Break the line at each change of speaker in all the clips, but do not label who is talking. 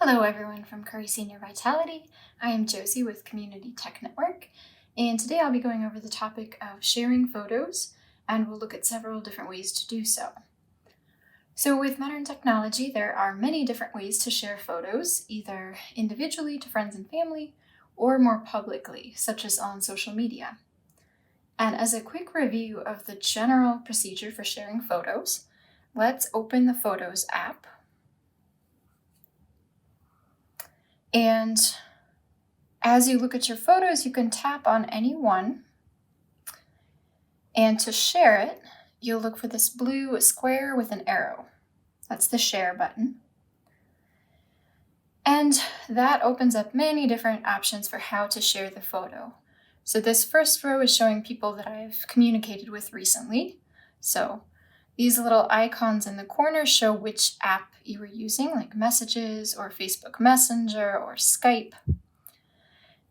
Hello everyone from Curry Senior Vitality. I am Josie with Community Tech Network, and today I'll be going over the topic of sharing photos, and we'll look at several different ways to do so. So with modern technology, there are many different ways to share photos, either individually to friends and family, or more publicly, such as on social media. And as a quick review of the general procedure for sharing photos, let's open the Photos app. And as you look at your photos, you can tap on any one. And to share it, you'll look for this blue square with an arrow. That's the share button. And that opens up many different options for how to share the photo. So this first row is showing people that I've communicated with recently. So these little icons in the corner show which app you were using, like Messages or Facebook Messenger or Skype.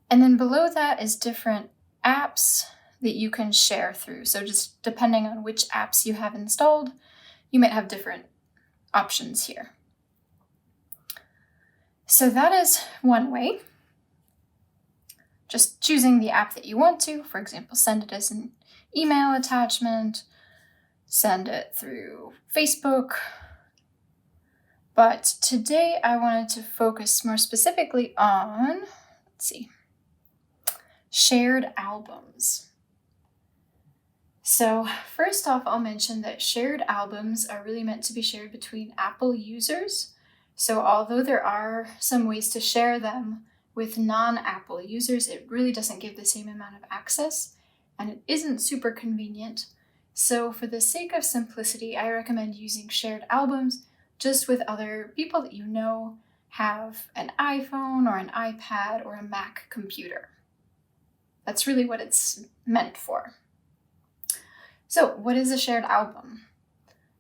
And then below that is different apps that you can share through. So just depending on which apps you have installed, you might have different options here. So that is one way. Just choosing the app that you want to, for example, send it as an email attachment, send it through Facebook. But today I wanted to focus more specifically on, shared albums. So first off, I'll mention that shared albums are really meant to be shared between Apple users. So although there are some ways to share them with non-Apple users, it really doesn't give the same amount of access, and it isn't super convenient. So for the sake of simplicity, I recommend using shared albums just with other people that you know have an iPhone or an iPad or a Mac computer. That's really what it's meant for. So what is a shared album?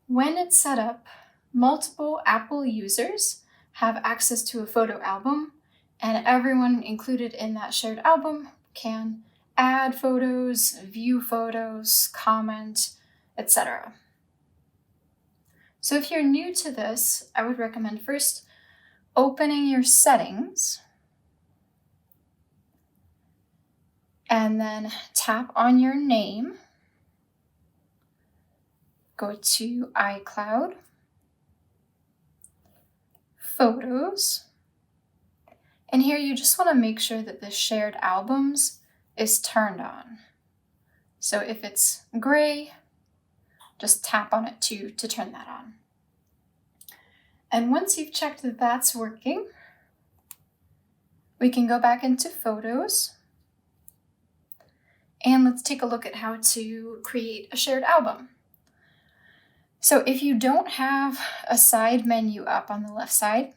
When it's set up, multiple Apple users have access to a photo album, and everyone included in that shared album can add photos, view photos, comment, etc. So if you're new to this, I would recommend first opening your settings and then tap on your name. Go to iCloud, Photos, and here you just want to make sure that the shared albums is turned on. So if it's gray, just tap on it to turn that on. And once you've checked that that's working, we can go back into Photos, and let's take a look at how to create a shared album. So if you don't have a side menu up on the left side,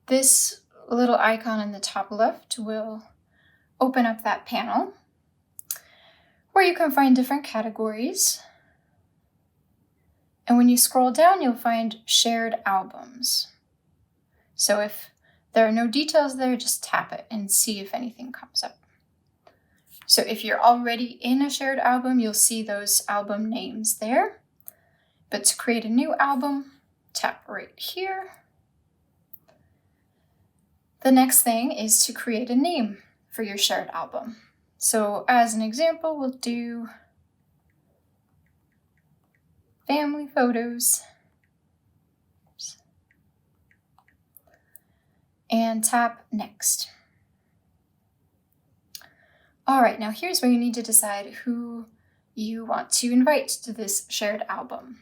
this little icon in the top left will open up that panel where you can find different categories. And when you scroll down, you'll find shared albums. So if there are no details there, just tap it and see if anything comes up. So if you're already in a shared album, you'll see those album names there. But to create a new album, tap right here. The next thing is to create a name for your shared album. So as an example, we'll do family photos. And tap next. All right, now here's where you need to decide who you want to invite to this shared album.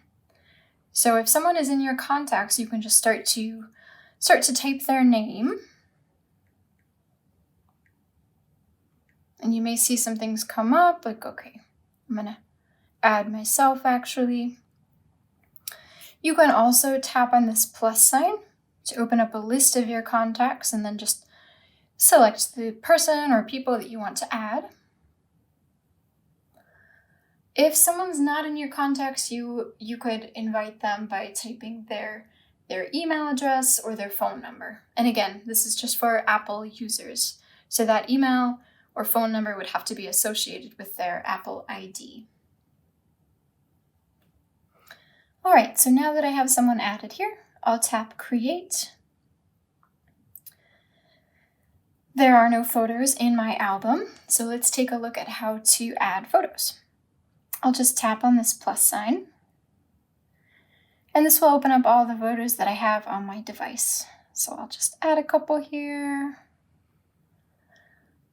So if someone is in your contacts, you can just start to type their name. And you may see some things come up, like, okay, I'm gonna add myself actually. You can also tap on this plus sign to open up a list of your contacts and then just select the person or people that you want to add. If someone's not in your contacts, you could invite them by typing their email address or their phone number. And again, this is just for Apple users. So that email or phone number would have to be associated with their Apple ID. All right, so now that I have someone added here, I'll tap Create. There are no photos in my album, so let's take a look at how to add photos. I'll just tap on this plus sign, and this will open up all the photos that I have on my device. So I'll just add a couple here.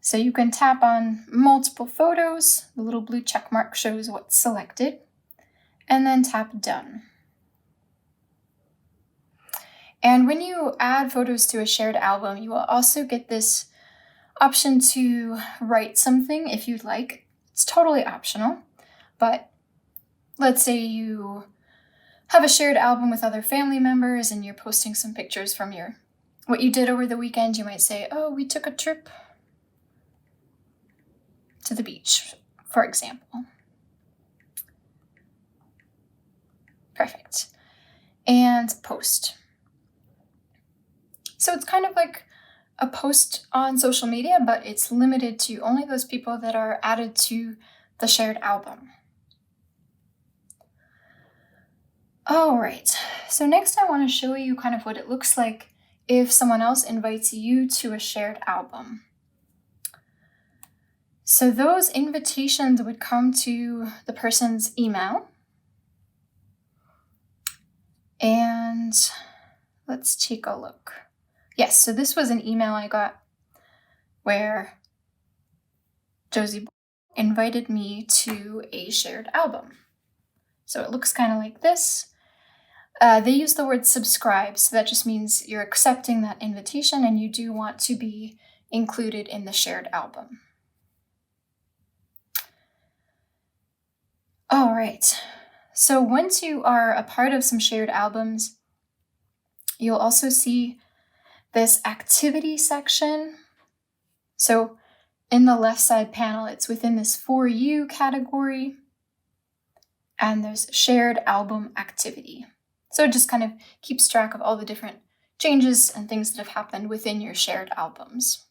So you can tap on multiple photos, the little blue check mark shows what's selected, and then tap done. And when you add photos to a shared album, you will also get this option to write something if you'd like. It's totally optional, but let's say you have a shared album with other family members and you're posting some pictures from what you did over the weekend. You might say, oh, we took a trip to the beach, for example. Perfect. And post. So it's kind of like a post on social media, but it's limited to only those people that are added to the shared album. All right, so next I want to show you kind of what it looks like if someone else invites you to a shared album. So those invitations would come to the person's email. And let's take a look. Yes, so this was an email I got where Josie invited me to a shared album. So it looks kind of like this. They use the word subscribe, so that just means you're accepting that invitation and you do want to be included in the shared album. All right, so once you are a part of some shared albums, you'll also see this activity section. So in the left side panel, it's within this For You category, and there's shared album activity. So it just kind of keeps track of all the different changes and things that have happened within your shared albums.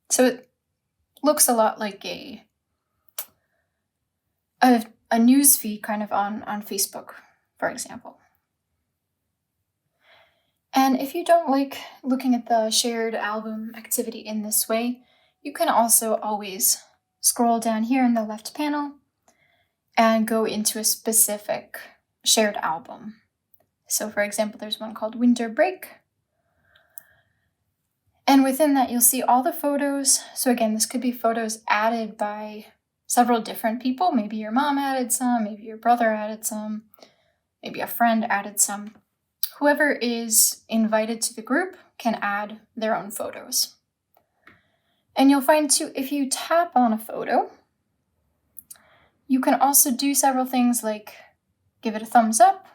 So it looks a lot like a news feed kind of on Facebook, for example. And if you don't like looking at the shared album activity in this way, you can also always scroll down here in the left panel and go into a specific shared album. So for example, there's one called Winter Break. And within that, you'll see all the photos. So again, this could be photos added by several different people. Maybe your mom added some, maybe your brother added some, maybe a friend added some. Whoever is invited to the group can add their own photos. And you'll find too, if you tap on a photo, you can also do several things like give it a thumbs up.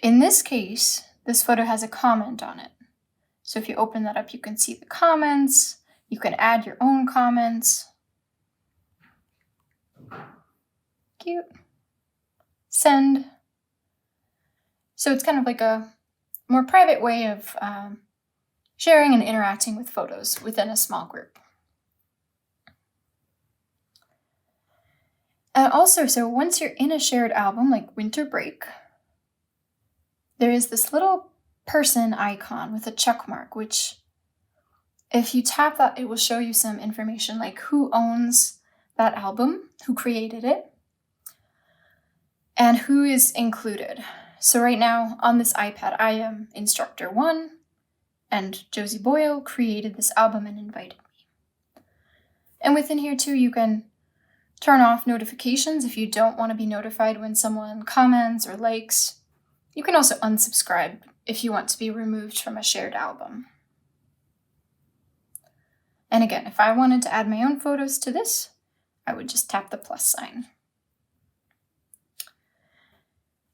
In this case, this photo has a comment on it. So if you open that up, you can see the comments. You can add your own comments. Cute. Send. So it's kind of like a more private way of sharing and interacting with photos within a small group. Also, so once you're in a shared album like Winter Break, there is this little person icon with a check mark, which if you tap that, it will show you some information like who owns that album, who created it, and who is included. So right now on this iPad, I am instructor 1, and Josie Boyle created this album and invited me. And within here too, you can turn off notifications if you don't want to be notified when someone comments or likes. You can also unsubscribe if you want to be removed from a shared album. And again, if I wanted to add my own photos to this, I would just tap the plus sign.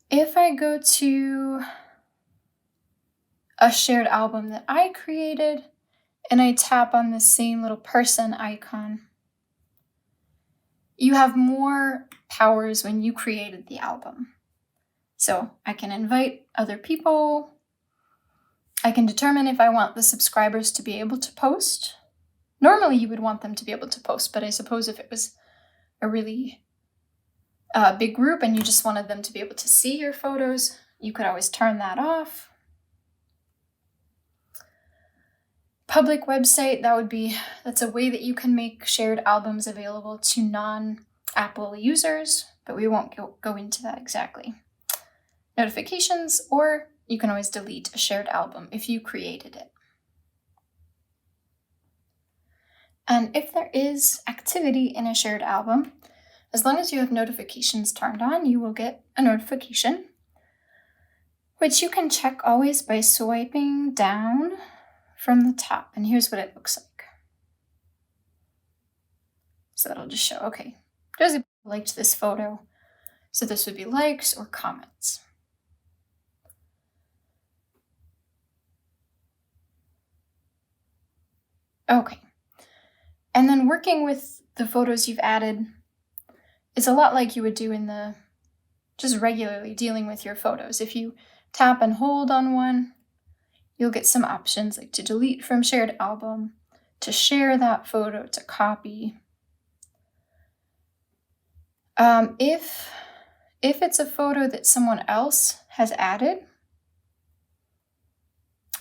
If I go to a shared album that I created and I tap on the same little person icon, you have more powers when you created the album. So I can invite other people. I can determine if I want the subscribers to be able to post. Normally you would want them to be able to post, but I suppose if it was a really a big group and you just wanted them to be able to see your photos, you could always turn that off. Public website, that's a way that you can make shared albums available to non-Apple users, but we won't go into that exactly. Notifications, or you can always delete a shared album if you created it. And if there is activity in a shared album, as long as you have notifications turned on, you will get a notification, which you can check always by swiping down from the top. And here's what it looks like. So that'll just show, okay, Josie liked this photo. So this would be likes or comments. Okay. And then working with the photos you've added is a lot like you would do in just regularly dealing with your photos. If you tap and hold on one, you'll get some options like to delete from shared album, to share that photo, to copy. If it's a photo that someone else has added,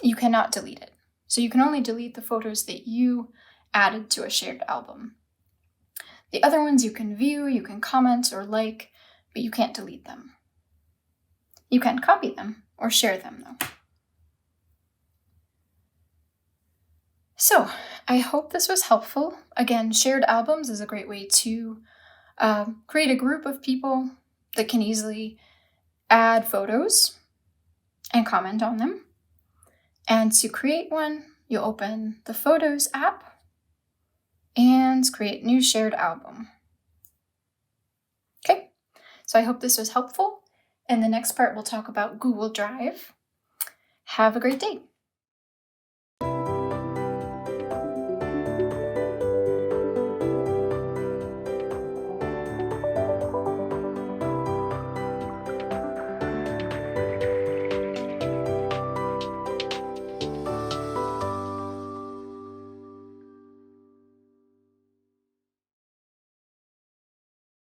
you cannot delete it. So you can only delete the photos that you added to a shared album. The other ones you can view, you can comment or like, but you can't delete them. You can copy them or share them though. So I hope this was helpful. Again, shared albums is a great way to create a group of people that can easily add photos and comment on them. And to create one, you open the Photos app and create new shared album. Okay, so I hope this was helpful. In the next part, we'll talk about Google Drive. Have a great day.